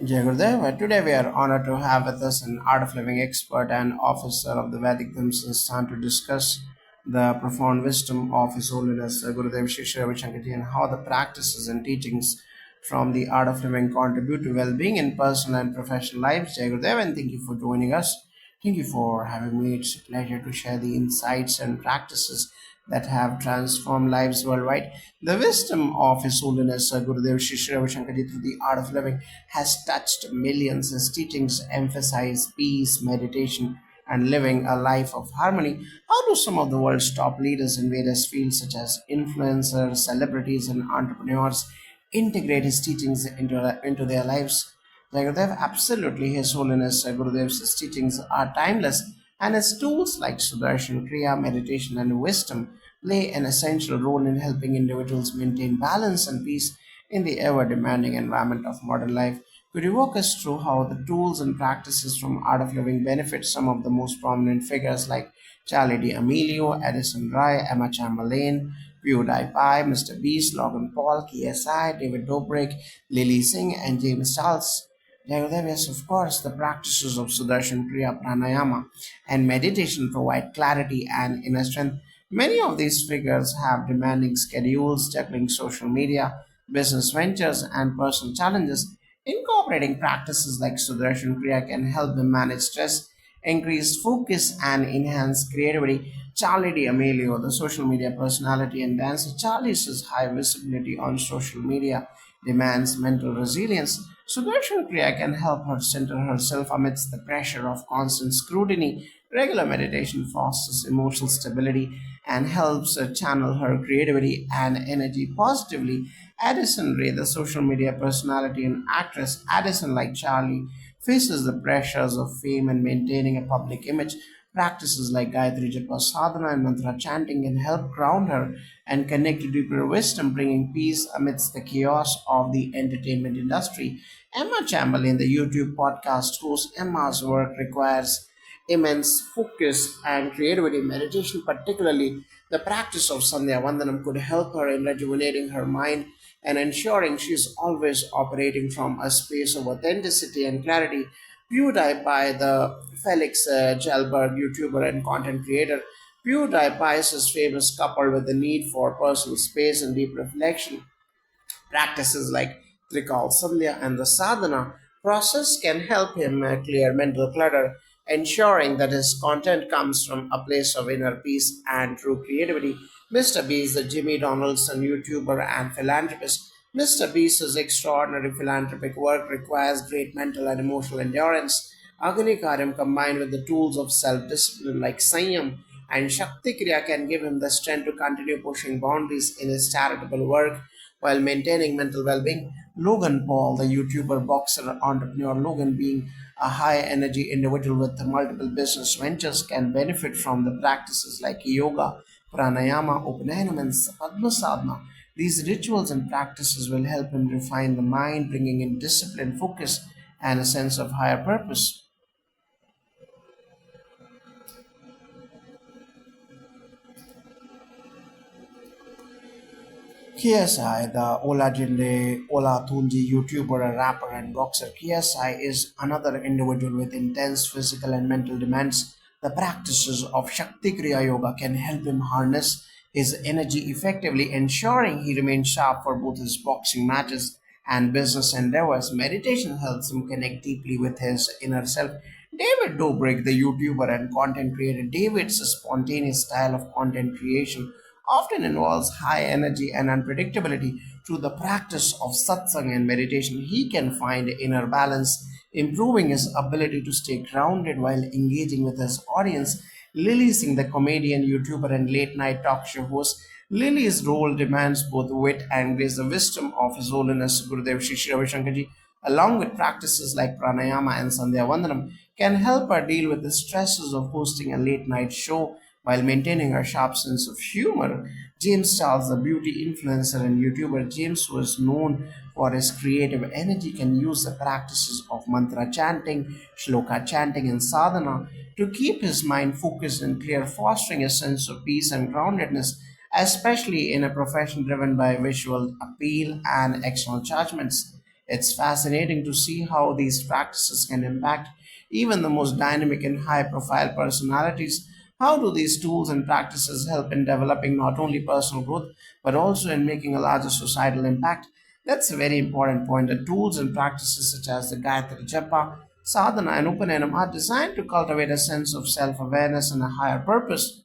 Jai Gurudev. Today we are honored to have with us an art of living expert and officer of the Vedic Sansthan to discuss the profound wisdom of His Holiness Gurudev Shri Shri Ravi Shankarji and how the practices and teachings from the art of living contribute to well-being in personal and professional lives. Jai Gurudev, and thank you for joining us. Thank you for having me. It's a pleasure to share the insights and practices that have transformed lives worldwide. The wisdom of His Holiness Gurudev Shri Shri Ravi Shankarji through the art of living has touched millions. His teachings emphasize peace, meditation, and living a life of harmony. How do some of the world's top leaders in various fields, such as influencers, celebrities, and entrepreneurs, integrate his teachings into their lives? Gurudev, absolutely, His Holiness Gurudev's teachings are timeless, and his tools like Sudarshan Kriya, meditation, and wisdom play an essential role in helping individuals maintain balance and peace in the ever demanding environment of modern life. Could you walk us through how the tools and practices from Art of Living benefit some of the most prominent figures like Charlie D'Amelio, Edison Rai, Emma Chamberlain, PewDiePie, Pai, Mr. Beast, Logan Paul, KSI, David Dobrik, Lily Singh, and James Charles? Yes, of course, the practices of Sudarshan Kriya Pranayama and meditation provide clarity and inner strength. Many of these figures have demanding schedules, juggling social media, business ventures, and personal challenges. Incorporating practices like Sudarshan Kriya can help them manage stress, increase focus, and enhance creativity. Charlie D'Amelio, the social media personality and dancer, Charlie's high visibility on social media demands mental resilience. Sudarshan Kriya can help her center herself amidst the pressure of constant scrutiny. Regular meditation fosters emotional stability and helps her channel her creativity and energy positively. Addison Ray, the social media personality and actress, Addison, like Charlie, faces the pressures of fame and maintaining a public image. Practices like Gayatri Japa sadhana and mantra chanting can help ground her and connect to deeper wisdom, bringing peace amidst the chaos of the entertainment industry. Emma Chamberlain, the YouTube podcast host, Emma's work requires immense focus and creativity. Meditation, particularly the practice of Sandhya Vandanam, could help her in rejuvenating her mind and ensuring she is always operating from a space of authenticity and clarity. PewDiePie, the Felix Jalberg YouTuber and content creator, PewDiePie's famous coupled with the need for personal space and deep reflection. Practices like Trikal Sandhya and the sadhana process can help him clear mental clutter, ensuring that his content comes from a place of inner peace and true creativity. Mr. Beast, the Jimmy Donaldson YouTuber and philanthropist, Mr. Beast's extraordinary philanthropic work requires great mental and emotional endurance. Agni Karyam combined with the tools of self-discipline like Sanyam and Shakti Kriya can give him the strength to continue pushing boundaries in his charitable work while maintaining mental well-being. Logan Paul, the YouTuber, boxer, entrepreneur, Logan being a high-energy individual with multiple business ventures can benefit from the practices like yoga, pranayama, upanayana, and padma sadhana. These rituals and practices will help him refine the mind, bringing in discipline, focus, and a sense of higher purpose. KSI, the Ola Tunji YouTuber, a rapper, and boxer, KSI is another individual with intense physical and mental demands. The practices of Shakti Kriya Yoga can help him harness his energy effectively, ensuring he remains sharp for both his boxing matches and business endeavors. Meditation helps him connect deeply with his inner self. David Dobrik, the YouTuber and content creator, David's spontaneous style of content creation often involves high energy and unpredictability. Through the practice of satsang and meditation, he can find inner balance, improving his ability to stay grounded while engaging with his audience. Lily Singh, the comedian, YouTuber, and late night talk show host, Lily's role demands both wit and grace. The wisdom of His Holiness Gurudev Shri Shri Ravi Shankarji, along with practices like pranayama and Sandhya Vandanam, can help her deal with the stresses of hosting a late night show while maintaining a sharp sense of humor. James Charles, the beauty influencer and YouTuber, James was known for his creative energy, can use the practices of mantra chanting, shloka chanting, and sadhana to keep his mind focused and clear, fostering a sense of peace and groundedness, especially in a profession driven by visual appeal and external judgments. It's fascinating to see how these practices can impact even the most dynamic and high profile personalities. How do these tools and practices help in developing not only personal growth but also in making a larger societal impact? That's a very important point. The tools and practices such as the Gayatri Japa, Sadhana, and Upanayana are designed to cultivate a sense of self awareness and a higher purpose.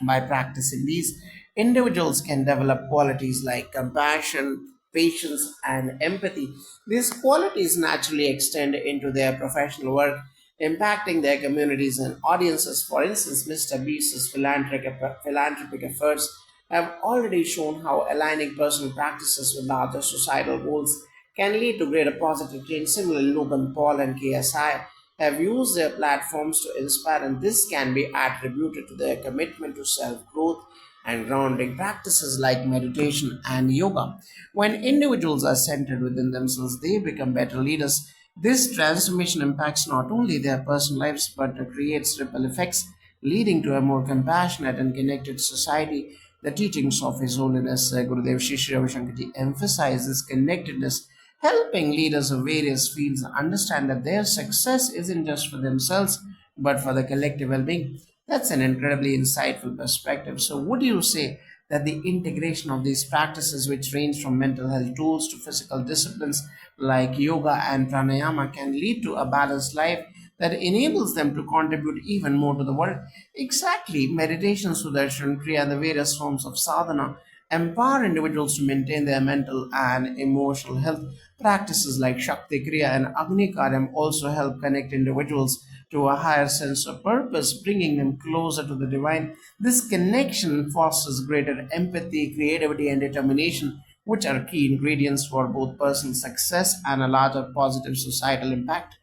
By practicing these, individuals can develop qualities like compassion, patience, and empathy. These qualities naturally extend into their professional work, impacting their communities and audiences. For instance, Mr. Beast's philanthropic efforts have already shown how aligning personal practices with larger societal goals can lead to greater positive change. Similarly, Logan Paul and KSI have used their platforms to inspire, and this can be attributed to their commitment to self growth and grounding practices like meditation and yoga. When individuals are centered within themselves, they become better leaders. This transformation impacts not only their personal lives but creates ripple effects, leading to a more compassionate and connected society. The teachings of His Holiness Gurudev Shri Ravi Shankarji emphasize this connectedness, helping leaders of various fields understand that their success isn't just for themselves but for the collective well being. That's an incredibly insightful perspective. So, would you say that the integration of these practices, which range from mental health tools to physical disciplines like yoga and pranayama, can lead to a balanced life that enables them to contribute even more to the world? Exactly. Meditation, Sudarshan, Kriya, and the various forms of sadhana empower individuals to maintain their mental and emotional health. Practices like Shakti Kriya and Agni Karyam also help connect individuals to a higher sense of purpose, bringing them closer to the divine. This connection fosters greater empathy, creativity, and determination, which are key ingredients for both personal success and a larger positive societal impact.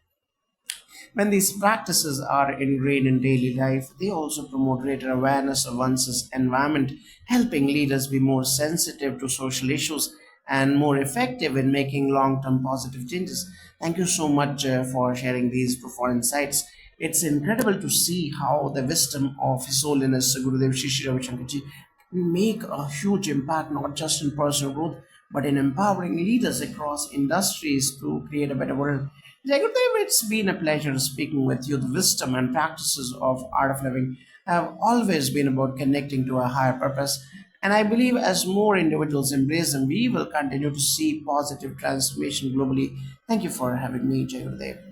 When these practices are ingrained in daily life, they also promote greater awareness of one's environment, helping leaders be more sensitive to social issues and more effective in making long term positive changes. Thank you so much for sharing these profound insights. It's incredible to see how the wisdom of His Holiness Gurudev Shri Ravi Shankarji make a huge impact not just in personal growth but in empowering leaders across industries to create a better world. Jagadev, it's been a pleasure speaking with you. The wisdom and practices of Art of Living have always been about connecting to a higher purpose. And I believe as more individuals embrace them, we will continue to see positive transformation globally. Thank you for having me, Jagadev.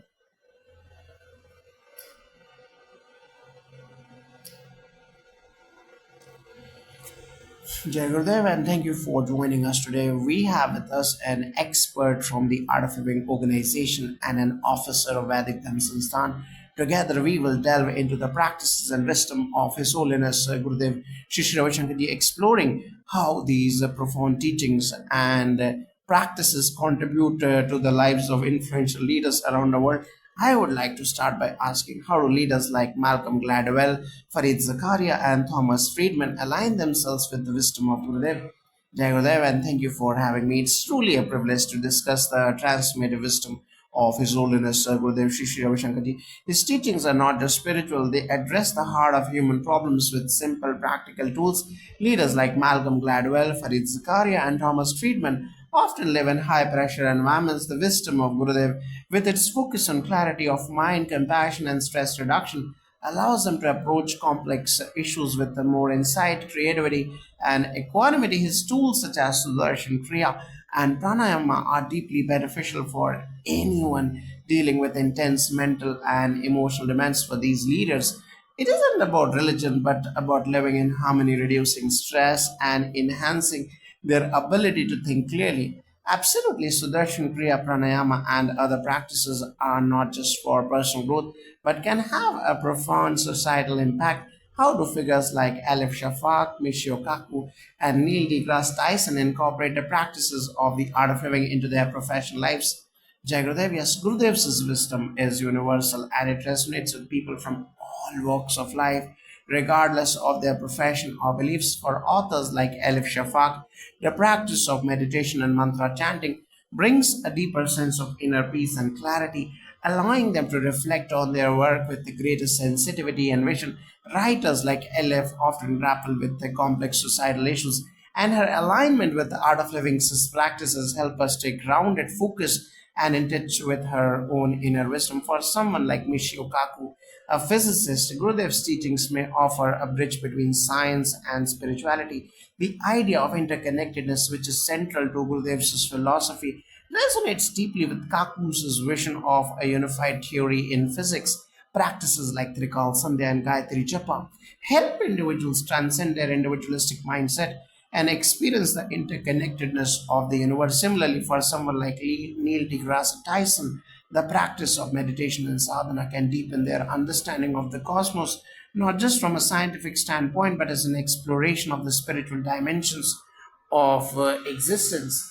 Jai Gurudev, and thank you for joining us today. We have with us an expert from the Art of Living organization and an officer of Vedic Dhamma Sansthan. Together, we will delve into the practices and wisdom of His Holiness Gurudev Shri Ravi Shankarji, exploring how these profound teachings and practices contribute to the lives of influential leaders around the world. I would like to start by asking how do leaders like Malcolm Gladwell, Farid Zakaria, and Thomas Friedman align themselves with the wisdom of Gurudev? Jai Gurudev, and thank you for having me. It's truly a privilege to discuss the transformative wisdom of His Holiness Gurudev Shri Ravi Shankarji. His teachings are not just spiritual, they address the heart of human problems with simple, practical tools. Leaders like Malcolm Gladwell, Farid Zakaria, and Thomas Friedman often live in high pressure environments. The wisdom of Gurudev, with its focus on clarity of mind, compassion, and stress reduction, allows them to approach complex issues with more insight, creativity, and equanimity. His tools such as Sudarshan Kriya and Pranayama are deeply beneficial for anyone dealing with intense mental and emotional demands. For these leaders, it isn't about religion but about living in harmony, reducing stress, and enhancing their ability to think clearly. Absolutely, Sudarshan Kriya, Pranayama, and other practices are not just for personal growth but can have a profound societal impact. How do figures like Aleph Shafak, Michio Kaku, and Neil deGrasse Tyson incorporate the practices of the art of living into their professional lives? Jai Gurudev, yes, Gurudev's wisdom is universal and it resonates with people from all walks of life, regardless of their profession or beliefs. For authors like Elif Shafak, the practice of meditation and mantra chanting brings a deeper sense of inner peace and clarity, allowing them to reflect on their work with the greatest sensitivity and vision. Writers like Elif often grapple with the complex societal issues And her alignment with the art of living practices help us stay grounded, focused, and in touch with her own inner wisdom. For someone like Michio Kaku, a physicist, Gurudev's teachings may offer a bridge between science and spirituality. The idea of interconnectedness, which is central to Gurudev's philosophy, resonates deeply with Kaku's vision of a unified theory in physics. Practices like Trikal Sandhya and Gayatri Japa help individuals transcend their individualistic mindset and experience the interconnectedness of the universe. Similarly, for someone like Neil deGrasse Tyson, the practice of meditation and sadhana can deepen their understanding of the cosmos, not just from a scientific standpoint, but as an exploration of the spiritual dimensions of existence.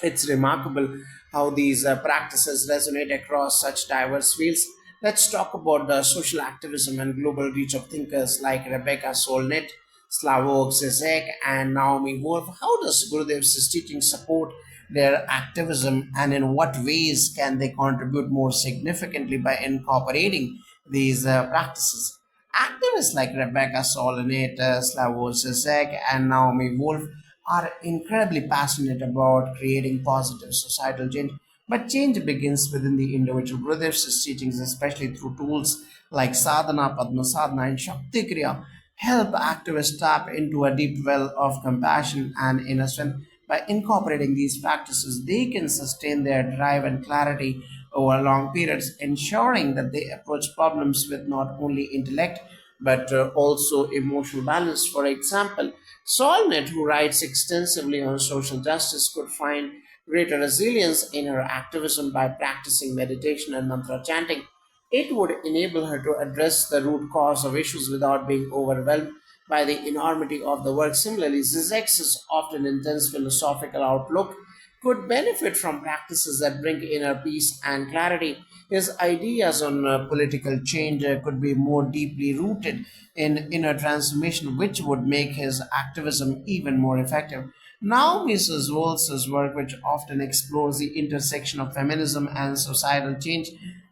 It's remarkable how these practices resonate across such diverse fields. Let's talk about the social activism and global reach of thinkers like Rebecca Solnit, Slavoj Zizek, and Naomi Wolf. How does Gurudev's teaching support their activism, and in what ways can they contribute more significantly by incorporating these practices? Activists like Rebecca Solnit, Slavoj Zizek, and Naomi Wolf are incredibly passionate about creating positive societal change. But change begins within the individual. Gurudev's teachings, especially through tools like sadhana, padma sadhana, and shakti kriya, help activists tap into a deep well of compassion and inner strength. By incorporating these practices, they can sustain their drive and clarity over long periods, ensuring that they approach problems with not only intellect but also emotional balance. For example, Solnit, who writes extensively on social justice, could find greater resilience in her activism by practicing meditation and mantra chanting. It would enable her to address the root cause of issues without being overwhelmed by the enormity of the work. Similarly, Zizek's often intense philosophical outlook could benefit from practices that bring inner peace and clarity. His ideas on political change could be more deeply rooted in inner transformation, which would make his activism even more effective. Now, Mrs. Wolf's work, which often explores the intersection of feminism and societal change,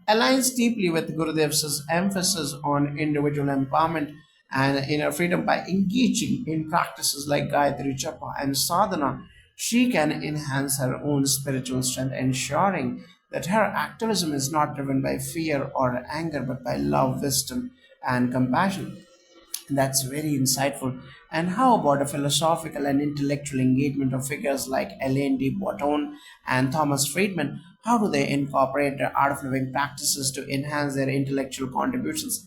aligns deeply with Gurudev's emphasis on individual empowerment and inner freedom. By engaging in practices like Gayatri Japa and Sadhana, she can enhance her own spiritual strength, ensuring that her activism is not driven by fear or anger, but by love, wisdom, and compassion. That's very insightful. And how about a philosophical and intellectual engagement of figures like Elaine de Botton and Thomas Friedman? How do they incorporate the art of living practices to enhance their intellectual contributions?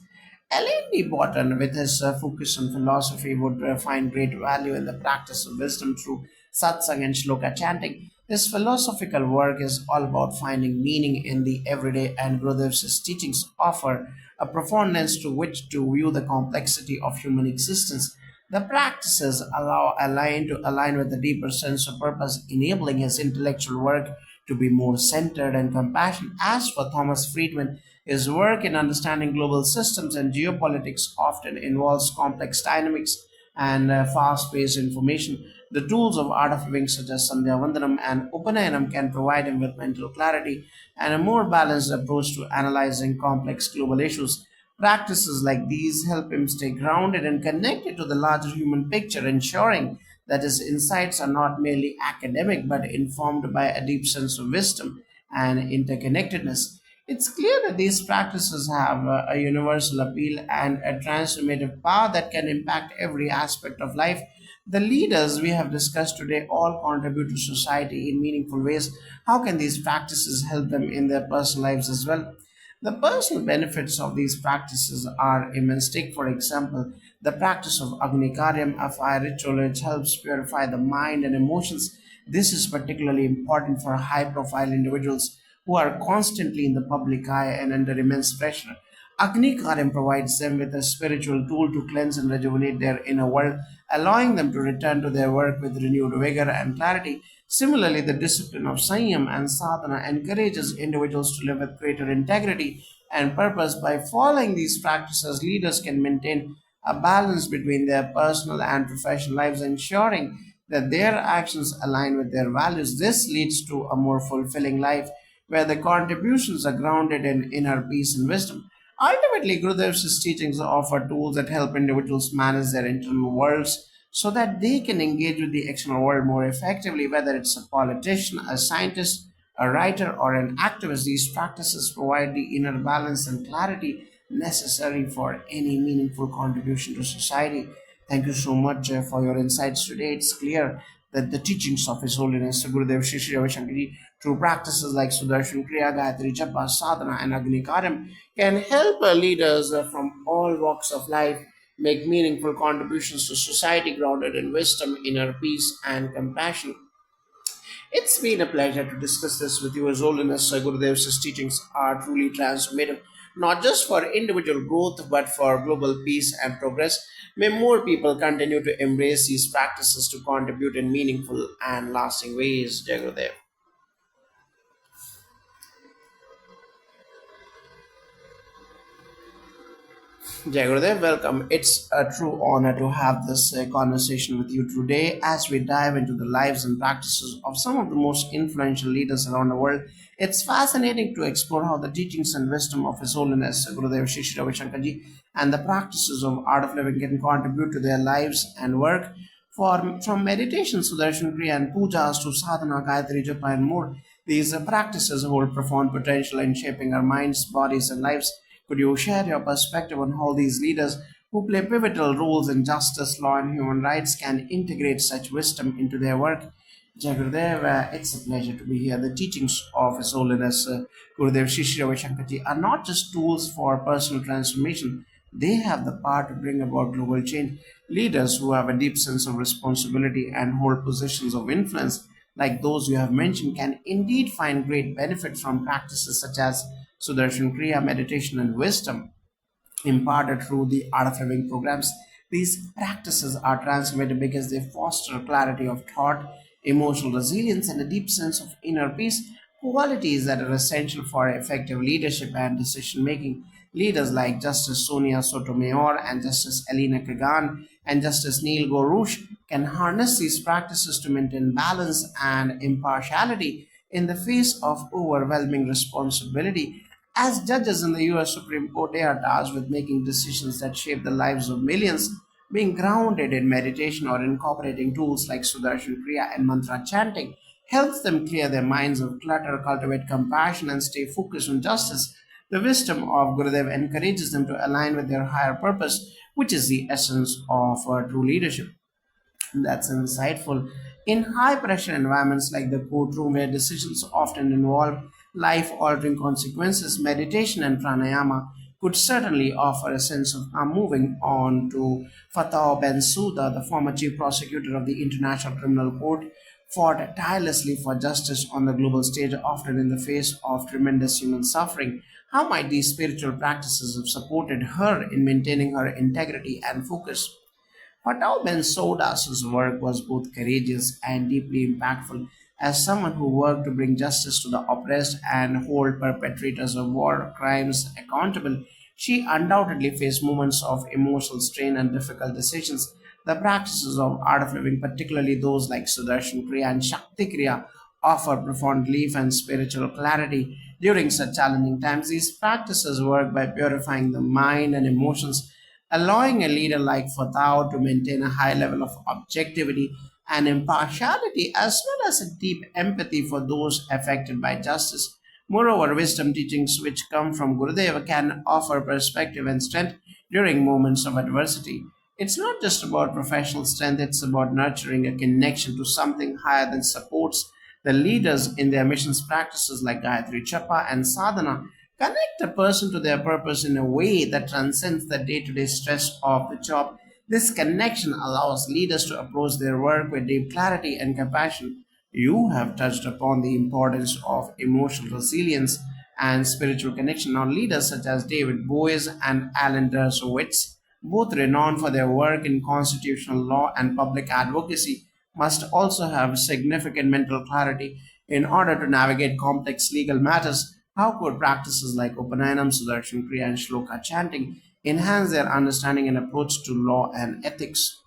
Elaine de Botton, with his focus on philosophy, would find great value in the practice of wisdom through satsang and shloka chanting. His philosophical work is all about finding meaning in the everyday, and Gurudev's teachings offer a profound lens to which to view the complexity of human existence. The practices allow Align to align with a deeper sense of purpose, enabling his intellectual work to be more centered and compassionate. As for Thomas Friedman, his work in understanding global systems and geopolitics often involves complex dynamics and fast-paced information. The tools of art of living such as Sandhya Vandanam and Upanayanam can provide him with mental clarity and a more balanced approach to analyzing complex global issues. Practices like these help him stay grounded and connected to the larger human picture, ensuring that his insights are not merely academic but informed by a deep sense of wisdom and interconnectedness. It's clear that these practices have a universal appeal and a transformative power that can impact every aspect of life. The leaders we have discussed today all contribute to society in meaningful ways. How can these practices help them in their personal lives as well? The personal benefits of these practices are immense. Take, for example, the practice of Agni-karyam, a fire ritual which helps purify the mind and emotions. This is particularly important for high profile individuals who are constantly in the public eye and under immense pressure. Agni Karyam provides them with a spiritual tool to cleanse and rejuvenate their inner world, allowing them to return to their work with renewed vigor and clarity. Similarly, the discipline of Sanyam and Sadhana encourages individuals to live with greater integrity and purpose. By following these practices, leaders can maintain a balance between their personal and professional lives, ensuring that their actions align with their values. This leads to a more fulfilling life where the contributions are grounded in inner peace and wisdom. Ultimately, Gurudev's teachings offer tools that help individuals manage their internal worlds so that they can engage with the external world more effectively, whether it's a politician, a scientist, a writer, or an activist. These practices provide the inner balance and clarity necessary for any meaningful contribution to society. Thank you so much for your insights today. It's clear that the teachings of His Holiness Gurudev Shri Shri Ravi Shankar through practices like Sudarshan Kriya, Gayatri Japa, Sadhana, and Agni Karyam can help leaders from all walks of life make meaningful contributions to society grounded in wisdom, inner peace, and compassion. It's been a pleasure to discuss this with you. As Holiness Gurudev's teachings are truly transformative, not just for individual growth but for global peace and progress. May more people continue to embrace these practices to contribute in meaningful and lasting ways. Jai Gurudev. Jai Gurudev, welcome. It's a true honor to have this conversation with you today as we dive into the lives and practices of some of the most influential leaders around the world. It's fascinating to explore how the teachings and wisdom of His Holiness Gurudev Shri Shri Ravi Shankar Ji and the practices of art of living can contribute to their lives and work. From meditation, Sudarshan Kriya, and pujas to sadhana, Gayatri Japa, and more, these practices hold profound potential in shaping our minds, bodies, and lives. Could you share your perspective on how these leaders, who play pivotal roles in justice, law, and human rights, can integrate such wisdom into their work? Jagurudev, it's a pleasure to be here. The teachings of His Holiness Gurudev Shri Shri Ravi Shankar Ji are not just tools for personal transformation, they have the power to bring about global change. Leaders who have a deep sense of responsibility and hold positions of influence, like those you have mentioned, can indeed find great benefit from practices such as Sudarshan Kriya, meditation, and wisdom imparted through the Art of Living programs. These practices are transformative because they foster clarity of thought, emotional resilience, and a deep sense of inner peace, qualities that are essential for effective leadership and decision making. Leaders like Justice Sonia Sotomayor and Justice Elena Kagan and Justice Neil Gorush can harness these practices to maintain balance and impartiality in the face of overwhelming responsibility. As judges in the US Supreme Court, they are tasked with making decisions that shape the lives of millions. Being grounded in meditation or incorporating tools like Sudarshan Kriya and mantra chanting helps them clear their minds of clutter, cultivate compassion, and stay focused on justice. The wisdom of Gurudev encourages them to align with their higher purpose, which is the essence of true leadership. That's insightful. In high pressure environments like the courtroom, where decisions often involve life altering consequences, meditation and pranayama could certainly offer a sense of calm. Moving on to Fatah Bensouda, the former chief prosecutor of the International Criminal Court, fought tirelessly for justice on the global stage, often in the face of tremendous human suffering. How might these spiritual practices have supported her in maintaining her integrity and focus? Patel Bensouda's work was both courageous and deeply impactful. As someone who worked to bring justice to the oppressed and hold perpetrators of war crimes accountable, she undoubtedly faced moments of emotional strain and difficult decisions. The practices of art of living, particularly those like Sudarshan Kriya and Shakti Kriya, offer profound relief and spiritual clarity during such challenging times. These practices work by purifying the mind and emotions, allowing a leader like Fatah to maintain a high level of objectivity and impartiality, as well as a deep empathy for those affected by justice. Moreover, wisdom teachings which come from Gurudeva can offer perspective and strength during moments of adversity. It's not just about professional strength, it's about nurturing a connection to something higher than supports the leaders in their missions practices like Gayatri Chapa and Sadhana connect a person to their purpose in a way that transcends the day to day stress of the job. This connection allows leaders to approach their work with deep clarity and compassion. You have touched upon the importance of emotional resilience and spiritual connection. Now, leaders such as David Boies and Alan Dershowitz, both renowned for their work in constitutional law and public advocacy, must also have significant mental clarity in order to navigate complex legal matters. How could practices like Upanayana, Sudarshan Kriya, and Shloka chanting enhance their understanding and approach to law and ethics?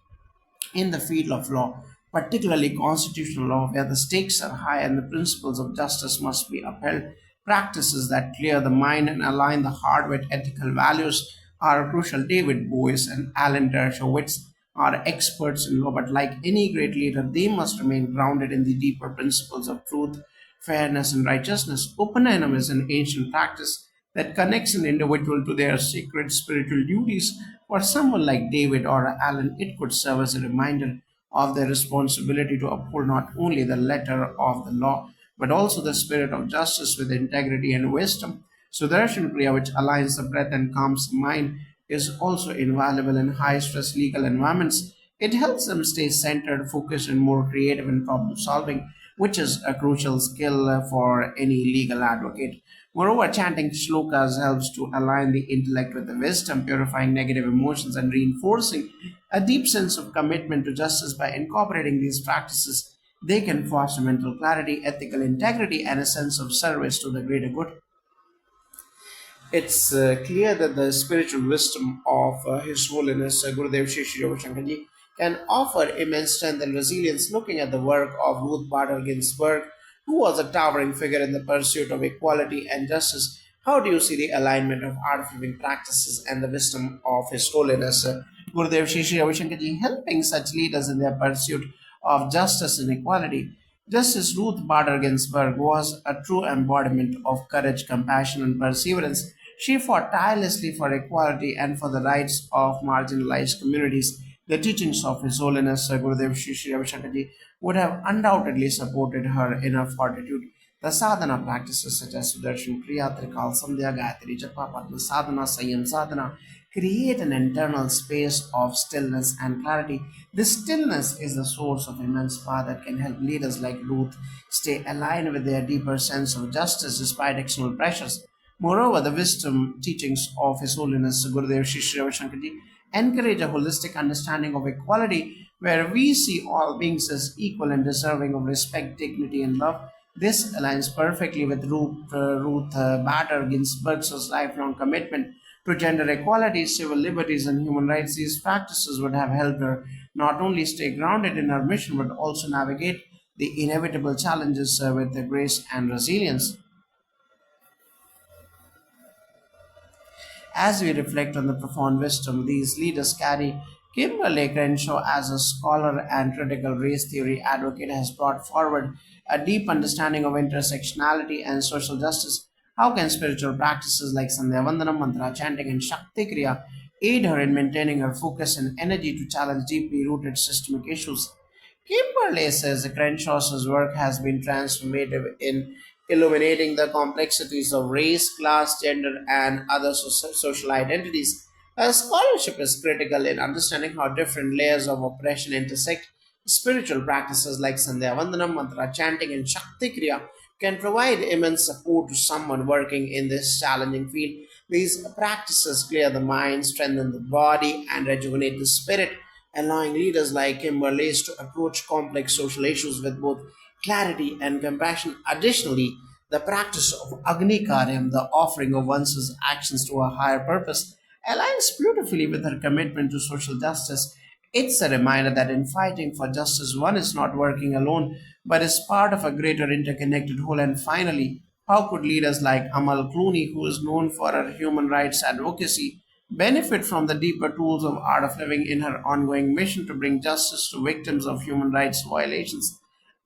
In the field of law, particularly constitutional law, where the stakes are high and the principles of justice must be upheld. Practices that clear the mind and align the heart with ethical values are crucial. David Boies and Alan Dershowitz are experts in law, but like any great leader, they must remain grounded in the deeper principles of truth, fairness, and righteousness. Oppenheimer is an ancient practice that connects an individual to their sacred spiritual duties. For someone like David or Alan, it could serve as a reminder of their responsibility to uphold not only the letter of the law, but also the spirit of justice with integrity and wisdom. Sudarshan Kriya, which aligns the breath and calms the mind, is also invaluable in high stress legal environments. It helps them stay centered, focused, and more creative in problem solving, which is a crucial skill for any legal advocate. Moreover, chanting shlokas helps to align the intellect with the wisdom, purifying negative emotions and reinforcing a deep sense of commitment to justice. By incorporating these practices, they can foster mental clarity, ethical integrity, and a sense of service to the greater good. It's clear that the spiritual wisdom of His Holiness Gurudev Shri Shri Ravi Shankar Ji can offer immense strength and resilience. Looking at the work of Ruth Bader Ginsburg, who was a towering figure in the pursuit of equality and justice, how do you see the alignment of art of living practices and the wisdom of His Holiness Gurudev Shri Shri Ravi Shankar Ji helping such leaders in their pursuit of justice and equality? Justice Ruth Bader Ginsburg was a true embodiment of courage, compassion, and perseverance. She fought tirelessly for equality and for the rights of marginalized communities. The teachings of His Holiness Gurudev Shri Shri Ravi Shankar Ji would have undoubtedly supported her inner fortitude. The sadhana practices such as Sudarshan Kriya, Trikal, Sandhya, Gayatri, Japa, Padma Sadhana, Sayam Sadhana create an internal space of stillness and clarity. This stillness is the source of immense power that can help leaders like Ruth stay aligned with their deeper sense of justice despite external pressures. Moreover, the wisdom teachings of His Holiness Gurudev Shri Shri Ravi Shankar Ji encourage a holistic understanding of equality where we see all beings as equal and deserving of respect, dignity, and love. This aligns perfectly with Ruth Bader Ginsburg's lifelong commitment to gender equality, civil liberties, and human rights. These practices would have helped her not only stay grounded in her mission but also navigate the inevitable challenges with the grace and resilience. As we reflect on the profound wisdom these leaders carry, Kimberly Crenshaw, as a scholar and critical race theory advocate, has brought forward a deep understanding of intersectionality and social justice. How can spiritual practices like Sandhya Vandanam, Mantra chanting, and Shakti Kriya aid her in maintaining her focus and energy to challenge deeply rooted systemic issues? Kimberley says Crenshaw's work has been transformative in illuminating the complexities of race, class, gender, and other social identities. Her scholarship is critical in understanding how different layers of oppression intersect. Spiritual practices like Sandhya Vandanam, Mantra chanting, and Shakti Kriya can provide immense support to someone working in this challenging field. These practices clear the mind, strengthen the body, and rejuvenate the spirit, allowing leaders like Kimberley to approach complex social issues with both clarity and compassion. Additionally, the practice of Agni Karyam, the offering of one's actions to a higher purpose, aligns beautifully with her commitment to social justice. It's a reminder that in fighting for justice, one is not working alone, but is part of a greater interconnected whole. And finally, how could leaders like Amal Clooney, who is known for her human rights advocacy, benefit from the deeper tools of art of living in her ongoing mission to bring justice to victims of human rights violations?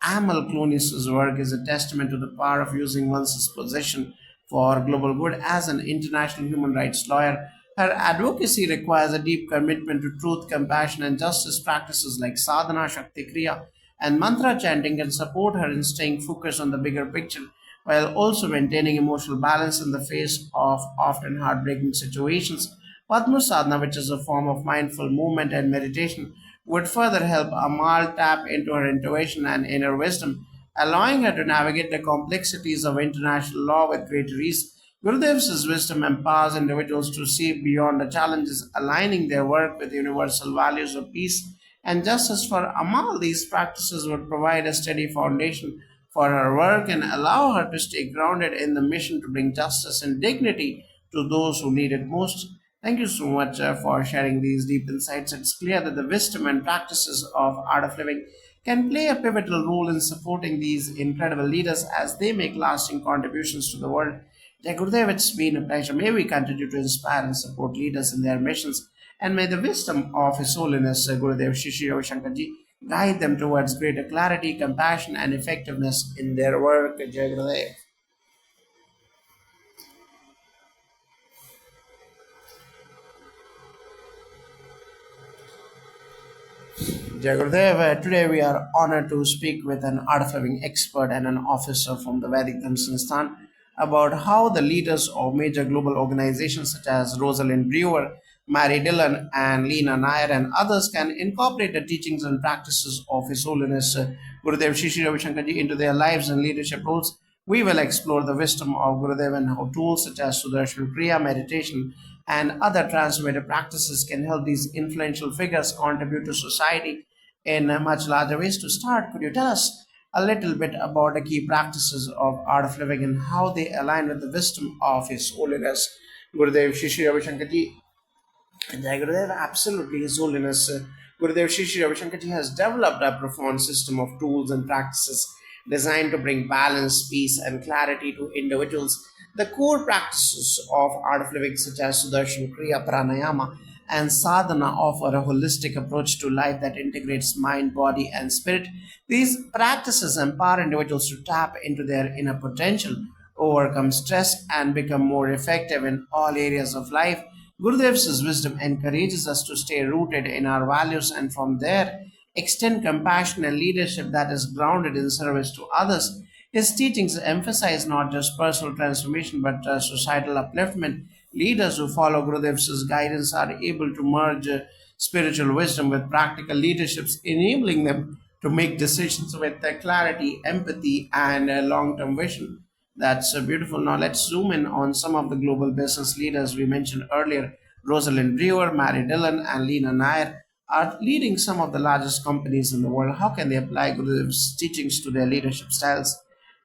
Amal Clooney's work is a testament to the power of using one's position for global good. As an international human rights lawyer, her advocacy requires a deep commitment to truth, compassion, and justice. Practices like sadhana, shakti kriya, and mantra chanting can support her in staying focused on the bigger picture while also maintaining emotional balance in the face of often heartbreaking situations. Padma sadhana, which is a form of mindful movement and meditation, would further help Amal tap into her intuition and inner wisdom, allowing her to navigate the complexities of international law with greater ease. Gurudev's wisdom empowers individuals to see beyond the challenges, aligning their work with universal values of peace and justice. For Amal, these practices would provide a steady foundation for her work and allow her to stay grounded in the mission to bring justice and dignity to those who need it most. Thank you so much for sharing these deep insights. It's clear that the wisdom and practices of Art of Living can play a pivotal role in supporting these incredible leaders as they make lasting contributions to the world. Jai Gurudev, it's been a pleasure. May we continue to inspire and support leaders in their missions And may the wisdom of His Holiness Gurudev Shri Ravi Shankarji guide them towards greater clarity, compassion, and effectiveness in their work. Jai Gurudev. Jai Gurudev, today we are honored to speak with an art of living expert and an officer from the Vedic Dharma Sansthan about how the leaders of major global organizations such as Rosalind Brewer, Mary Dillon, and Lena Nair, and others can incorporate the teachings and practices of His Holiness Gurudev Shri Shri Ravi Shankarji into their lives and leadership roles. We will explore the wisdom of Gurudev and how tools such as Sudarshan Kriya, meditation, and other transformative practices can help these influential figures contribute to society in much larger ways. To start, could you tell us a little bit about the key practices of art of living and how they align with the wisdom of His Holiness Gurudev Shri Shri Ravi Shankarji? Jai Gurudev, absolutely, His Holiness Gurudev Shri Shri Ravi Shankarji has developed a profound system of tools and practices designed to bring balance, peace, and clarity to individuals. The core practices of art of living, such as Sudarshan Kriya, Pranayama, and sadhana, offer a holistic approach to life that integrates mind, body, and spirit. These practices empower individuals to tap into their inner potential, overcome stress, and become more effective in all areas of life. Gurudev's wisdom encourages us to stay rooted in our values and from there extend compassion and leadership that is grounded in service to others. His teachings emphasize not just personal transformation but societal upliftment. Leaders who follow Gurudev's guidance are able to merge spiritual wisdom with practical leaderships, enabling them to make decisions with clarity, empathy, and long term vision. That's beautiful. Now let's zoom in on some of the global business leaders we mentioned earlier. Rosalind Brewer, Mary Dillon, and Lena Nair are leading some of the largest companies in the world. How can they apply Gurudev's teachings to their leadership styles?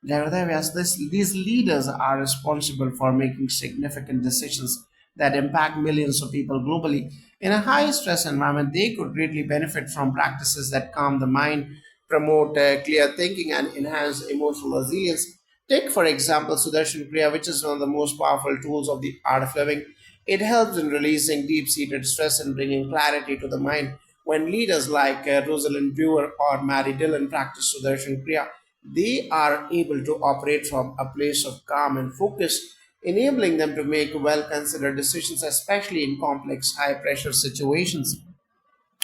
Jayavardhan, these leaders are responsible for making significant decisions that impact millions of people globally. In a high stress environment, they could greatly benefit from practices that calm the mind, promote clear thinking, and enhance emotional resilience. Take, for example, Sudarshan Kriya, which is one of the most powerful tools of the art of living. It helps in releasing deep seated stress and bringing clarity to the mind. When leaders like Rosalind Brewer or Mary Dillon practice Sudarshan Kriya, they are able to operate from a place of calm and focus, enabling them to make well considered decisions, especially in complex, high pressure situations.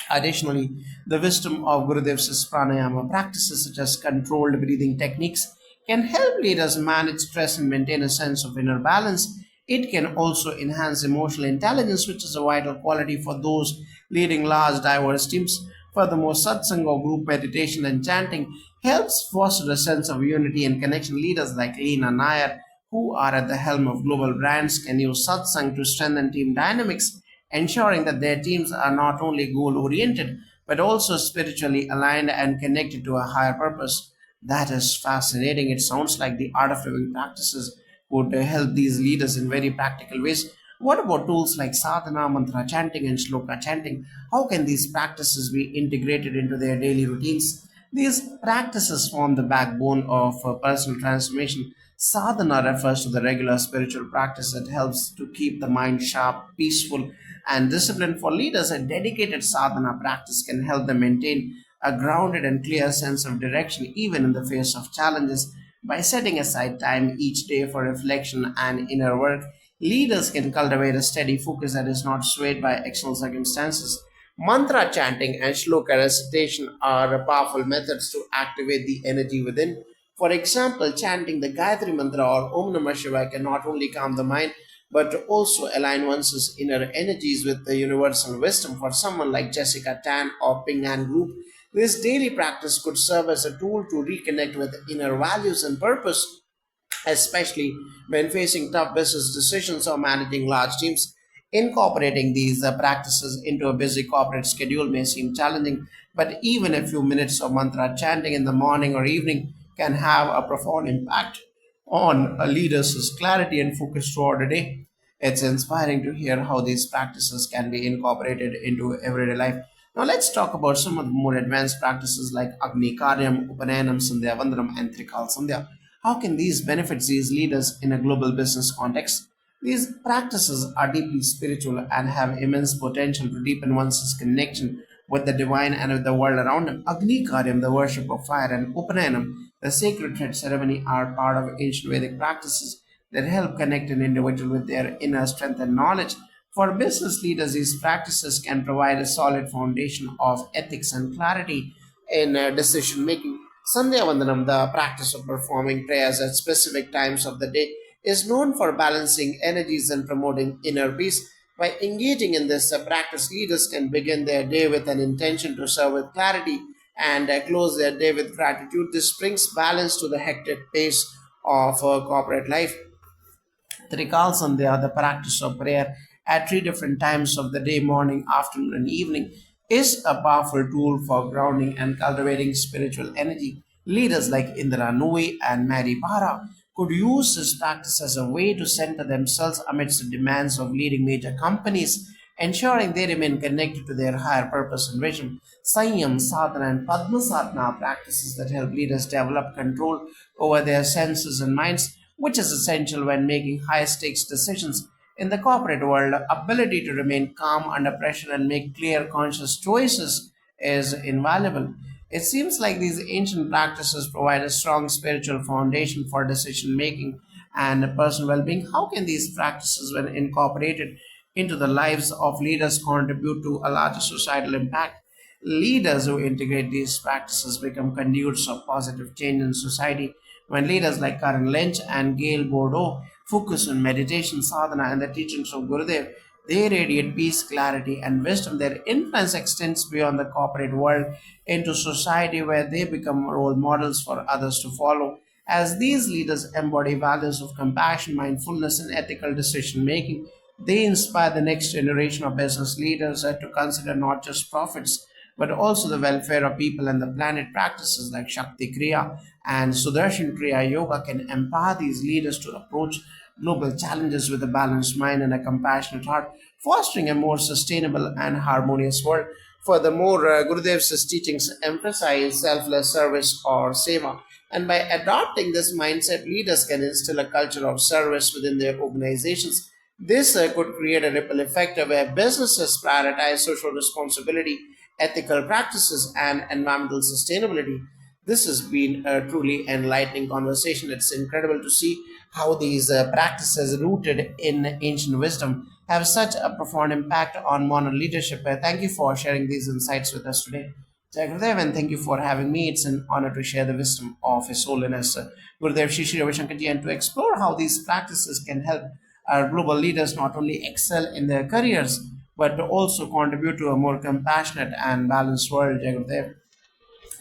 Additionally, the wisdom of Gurudev's pranayama practices, such as controlled breathing techniques, can help leaders manage stress and maintain a sense of inner balance. It can also enhance emotional intelligence, which is a vital quality for those leading large, diverse teams. Furthermore, satsang or group meditation and chanting helps foster a sense of unity and connection. Leaders like Leena Nair, who are at the helm of global brands, can use satsang to strengthen team dynamics, ensuring that their teams are not only goal oriented but also spiritually aligned and connected to a higher purpose. That is fascinating. It sounds like the art of living practices would help these leaders in very practical ways. What about tools like sadhana, mantra chanting, and shloka chanting? How can these practices be integrated into their daily routines? These practices form the backbone of personal transformation. Sadhana refers to the regular spiritual practice that helps to keep the mind sharp, peaceful, and disciplined. For leaders, a dedicated sadhana practice can help them maintain a grounded and clear sense of direction even in the face of challenges. By setting aside time each day for reflection and inner work, leaders can cultivate a steady focus that is not swayed by external circumstances. Mantra chanting and shloka recitation are powerful methods to activate the energy within. For example, chanting the Gayatri Mantra or Om Namah Shivaya can not only calm the mind but also align one's inner energies with the universal wisdom. For someone like Jessica Tan or Ping An Group, this daily practice could serve as a tool to reconnect with inner values and purpose, especially when facing tough business decisions or managing large teams. Incorporating these practices into a busy corporate schedule may seem challenging, but even a few minutes of mantra chanting in the morning or evening can have a profound impact on a leader's clarity and focus throughout the day. It's inspiring to hear how these practices can be incorporated into everyday life. Now, let's talk about some of the more advanced practices like Agni Karyam, Upanayanam, Sandhya Vandanam, and Trikal Sandhya. How can these benefit these leaders in a global business context? These practices are deeply spiritual and have immense potential to deepen one's connection with the divine and with the world around him. Agni Karyam, the worship of fire, and Upanayam, the sacred thread ceremony, are part of ancient Vedic practices that help connect an individual with their inner strength and knowledge. For business leaders, these practices can provide a solid foundation of ethics and clarity in decision making. Sandhya Vandanam, the practice of performing prayers at specific times of the day, is known for balancing energies and promoting inner peace. By engaging in this practice, leaders can begin their day with an intention to serve with clarity and close their day with gratitude. This brings balance to the hectic pace of corporate life. Trikal Sandhya, the practice of prayer at three different times of the day, morning, afternoon, and evening, is a powerful tool for grounding and cultivating spiritual energy. Leaders like Indra Nui and Mary Bara could use this practice as a way to center themselves amidst the demands of leading major companies, ensuring they remain connected to their higher purpose and vision. Sanyam, sadhana, and Padma sadhana are practices that help leaders develop control over their senses and minds, which is essential when making high stakes decisions. In the corporate world, the ability to remain calm under pressure and make clear, conscious choices is invaluable. It seems like these ancient practices provide a strong spiritual foundation for decision making and personal well being. How can these practices, when incorporated into the lives of leaders, contribute to a larger societal impact? Leaders who integrate these practices become conduits of positive change in society. When leaders like Karan Lynch and Gail Bordeaux focus on meditation, sadhana, and the teachings of Gurudev, they radiate peace, clarity, and wisdom. Their influence extends beyond the corporate world into society where they become role models for others to follow. As these leaders embody values of compassion, mindfulness, and ethical decision making, they inspire the next generation of business leaders to consider not just profits but also the welfare of people and the planet. Practices like Shakti Kriya and Sudarshan Kriya Yoga can empower these leaders to approach global challenges with a balanced mind and a compassionate heart, fostering a more sustainable and harmonious world. Furthermore, Gurudev's teachings emphasize selfless service or seva, and by adopting this mindset, leaders can instill a culture of service within their organizations. This could create a ripple effect where businesses prioritize social responsibility, ethical practices, and environmental sustainability. This has been a truly enlightening conversation. It's incredible to see how these practices, rooted in ancient wisdom, have such a profound impact on modern leadership. Thank you for sharing these insights with us today. Jai Gurudev, and thank you for having me. It's an honor to share the wisdom of His Holiness Gurudev Shri Shri Ravi Shankar Ji, and to explore how these practices can help our global leaders not only excel in their careers but to also contribute to a more compassionate and balanced world. Jai Gurudev.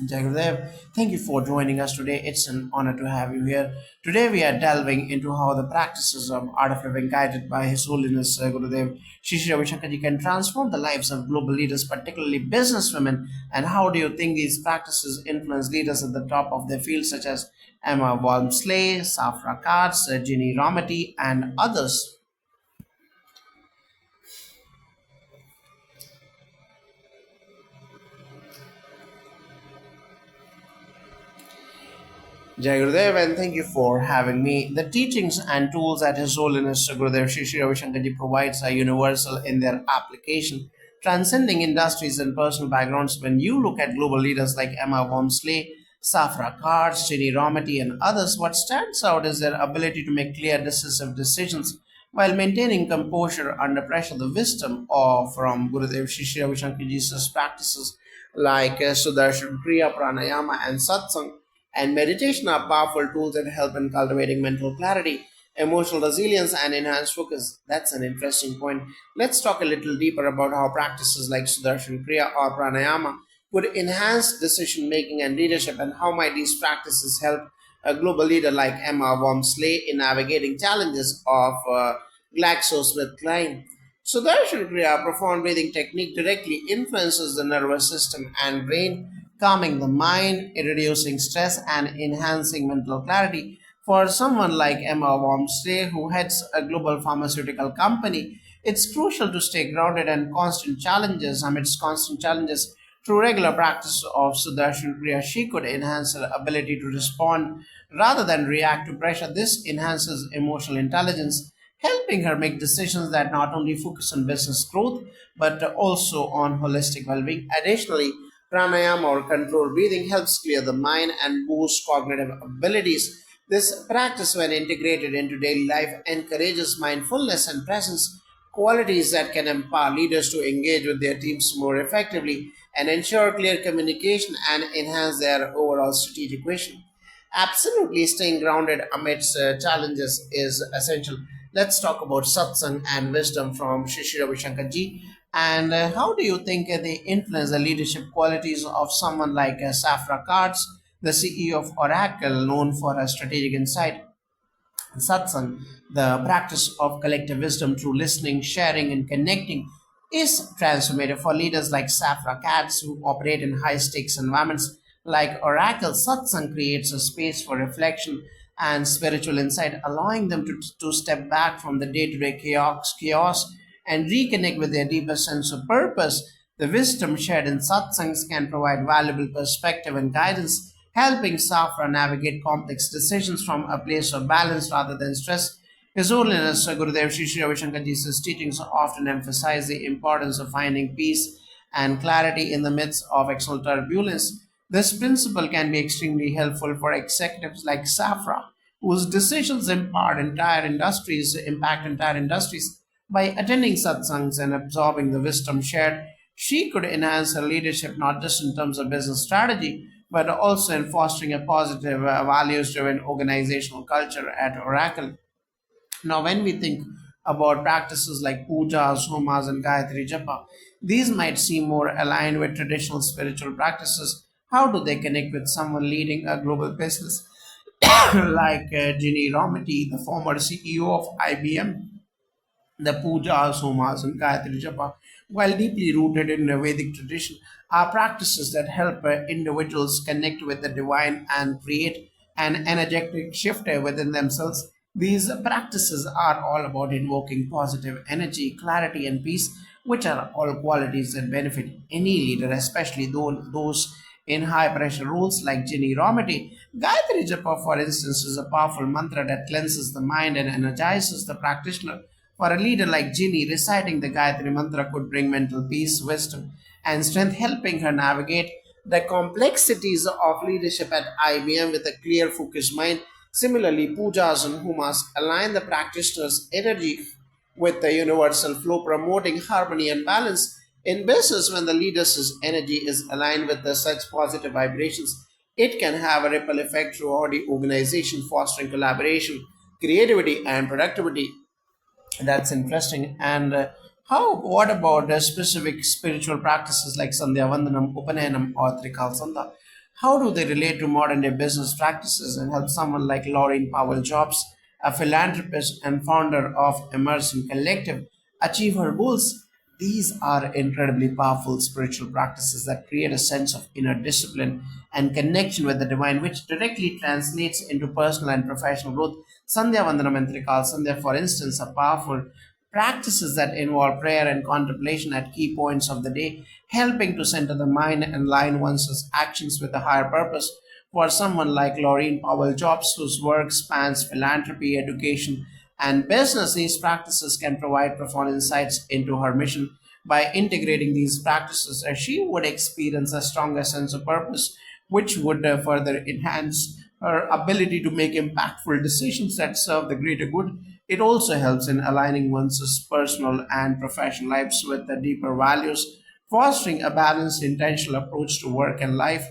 Jai Gurudev, thank you for joining us today. It's an honor to have you here. Today we are delving into how the practices of art of living guided by His Holiness Gurudev Shri Shri Ravi Shankar Ji can transform the lives of global leaders, particularly businesswomen. And how do you think these practices influence leaders at the top of their field, such as Emma Walmsley, Safra Katz, Ginny Romati, and others? Jai Gurudev, and thank you for having me. The teachings and tools that His Holiness Gurudev Shri Shri Ravi Shankar Ji provides are universal in their application, transcending industries and personal backgrounds. When you look at global leaders like Emma Walmsley, Safra Karz, Chini Ramati, and others, what stands out is their ability to make clear, decisive decisions while maintaining composure under pressure. The wisdom of from Gurudev Shri Shri Ravi Shankar Ji's practices like Sudarshan Kriya, Pranayama, and Satsang and meditation are powerful tools that help in cultivating mental clarity, emotional resilience, and enhanced focus. That's an interesting point. Let's talk a little deeper about how practices like Sudarshan Kriya or Pranayama could enhance decision making and leadership, and how might these practices help a global leader like Emma Walmsley in navigating challenges of GlaxoSmithKline. Sudarshan Kriya, a profound breathing technique, directly influences the nervous system and brain, calming the mind, reducing stress, and enhancing mental clarity. For someone like Emma Walmsley, who heads a global pharmaceutical company, it's crucial to stay grounded and constant challenges amidst constant challenges. Through regular practice of Sudarshan Kriya, she could enhance her ability to respond rather than react to pressure. This enhances emotional intelligence, helping her make decisions that not only focus on business growth but also on holistic well being. Additionally, pranayama or controlled breathing helps clear the mind and boost cognitive abilities. This practice, when integrated into daily life, encourages mindfulness and presence, qualities that can empower leaders to engage with their teams more effectively and ensure clear communication and enhance their overall strategic vision. Absolutely, staying grounded amidst challenges is essential. Let's talk about satsang and wisdom from Shishi Ravi Shankar ji. And how do you think they influence the leadership qualities of someone like Safra Katz, the CEO of Oracle, known for her strategic insight? Satsang, the practice of collective wisdom through listening, sharing, and connecting, is transformative for leaders like Safra Katz who operate in high stakes environments like Oracle. Satsang creates a space for reflection and spiritual insight, allowing them to step back from the day to day chaos and reconnect with their deeper sense of purpose. The wisdom shared in satsangs can provide valuable perspective and guidance, helping Safra navigate complex decisions from a place of balance rather than stress. His Holiness Gurudev Sri Sri Ravi Shankar Ji's teachings often emphasize the importance of finding peace and clarity in the midst of external turbulence. This principle can be extremely helpful for executives like Safra, whose decisions impact entire industries. By attending satsangs and absorbing the wisdom shared, she could enhance her leadership not just in terms of business strategy, but also in fostering a positive, values driven organizational culture at Oracle. Now, when we think about practices like pujas, homas, and Gayatri Japa, these might seem more aligned with traditional spiritual practices. How do they connect with someone leading a global business like Ginny Rometty, the former CEO of IBM? The pujas, homas, and Gayatri Japa, while deeply rooted in the Vedic tradition, are practices that help individuals connect with the divine and create an energetic shift within themselves. These practices are all about invoking positive energy, clarity, and peace, which are all qualities that benefit any leader, especially those in high pressure roles like Ginny Rometty. Gayatri Japa, for instance, is a powerful mantra that cleanses the mind and energizes the practitioner. For a leader like Ginny, reciting the Gayatri Mantra could bring mental peace, wisdom, and strength, helping her navigate the complexities of leadership at IBM with a clear, focused mind. Similarly, pujas and humas align the practitioner's energy with the universal flow, promoting harmony and balance. In business, when the leader's energy is aligned with such positive vibrations, it can have a ripple effect throughout the organization, fostering collaboration, creativity, and productivity. That's interesting. And how? What about specific spiritual practices like Sandhya Vandanam, Upanayanam, or Trikal Sandha? How do they relate to modern day business practices and help someone like Laureen Powell Jobs, a philanthropist and founder of Emerson Collective, achieve her goals? These are incredibly powerful spiritual practices that create a sense of inner discipline and connection with the divine, which directly translates into personal and professional growth. Sandhya Vandanam and Trikal Sandhya, for instance, are powerful practices that involve prayer and contemplation at key points of the day, helping to center the mind and align one's actions with a higher purpose. For someone like Laureen Powell Jobs, whose work spans philanthropy, education, and business, these practices can provide profound insights into her mission. By integrating these practices, she would experience a stronger sense of purpose, which would further enhance her ability to make impactful decisions that serve the greater good. It also helps in aligning one's personal and professional lives with the deeper values, fostering a balanced, intentional approach to work and life.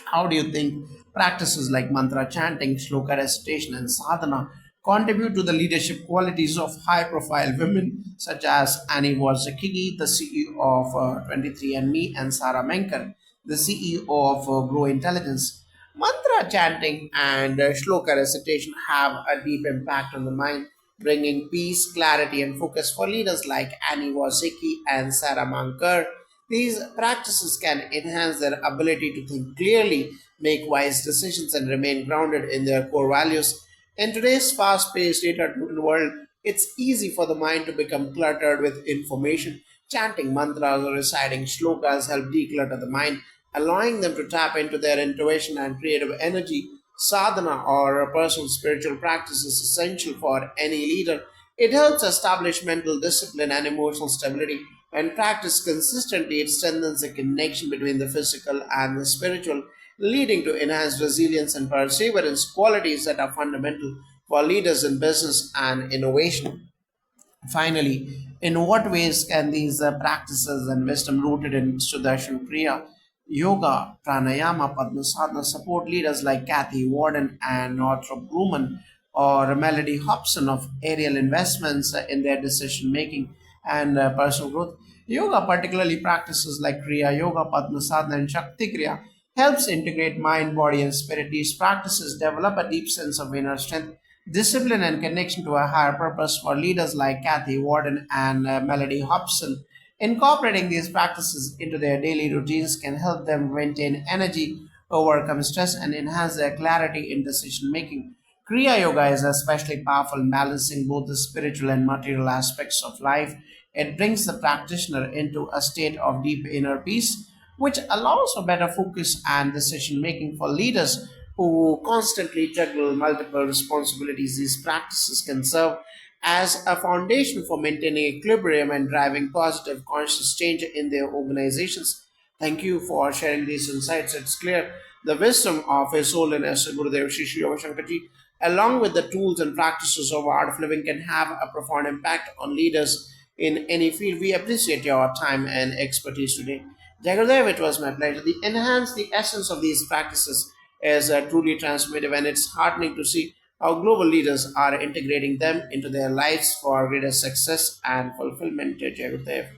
How do you think practices like mantra chanting, shloka recitation, and sadhana contribute to the leadership qualities of high profile women such as Annie Wozniacki, the CEO of 23andMe, and Sarah Menker, the CEO of Grow Intelligence? Mantra chanting and shloka recitation have a deep impact on the mind, bringing peace, clarity, and focus for leaders like Annie Wozniacki and Sarah Mankar. These practices can enhance their ability to think clearly, make wise decisions, and remain grounded in their core values. In today's fast paced, data driven world, it's easy for the mind to become cluttered with information. Chanting mantras or reciting shlokas help declutter the mind, allowing them to tap into their intuition and creative energy. Sadhana or a personal spiritual practice is essential for any leader. It helps establish mental discipline and emotional stability. When practiced consistently, it strengthens the connection between the physical and the spiritual, leading to enhanced resilience and perseverance, qualities that are fundamental for leaders in business and innovation. Finally, in what ways can these practices and wisdom rooted in Sudarshan Kriya, Yoga, Pranayama, Padmasadhana support leaders like Kathy Warden and Northrop Grumman or Melody Hobson of aerial investments in their decision making and personal growth? Yoga, particularly practices like Kriya Yoga, Padmasadhana, and Shakti Kriya, helps integrate mind, body, and spirit. These practices develop a deep sense of inner strength, discipline, and connection to a higher purpose for leaders like Kathy Warden and Melody Hobson. Incorporating these practices into their daily routines can help them maintain energy, overcome stress, and enhance their clarity in decision making. Kriya Yoga is especially powerful in balancing both the spiritual and material aspects of life. It brings the practitioner into a state of deep inner peace, which allows for better focus and decision making for leaders who constantly juggle multiple responsibilities. These practices can serve as a foundation for maintaining equilibrium and driving positive conscious change in their organizations. Thank you for sharing these insights. It's clear the wisdom of His Holiness Gurudev Shri Shri Ravi Shankarji, along with the tools and practices of art of living, can have a profound impact on leaders in any field. We appreciate your time and expertise today. Jagadev, it was my pleasure. The enhance the essence of these practices is truly transformative, and it's heartening to see how global leaders are integrating them into their lives for greater success and fulfillment. Jagadev.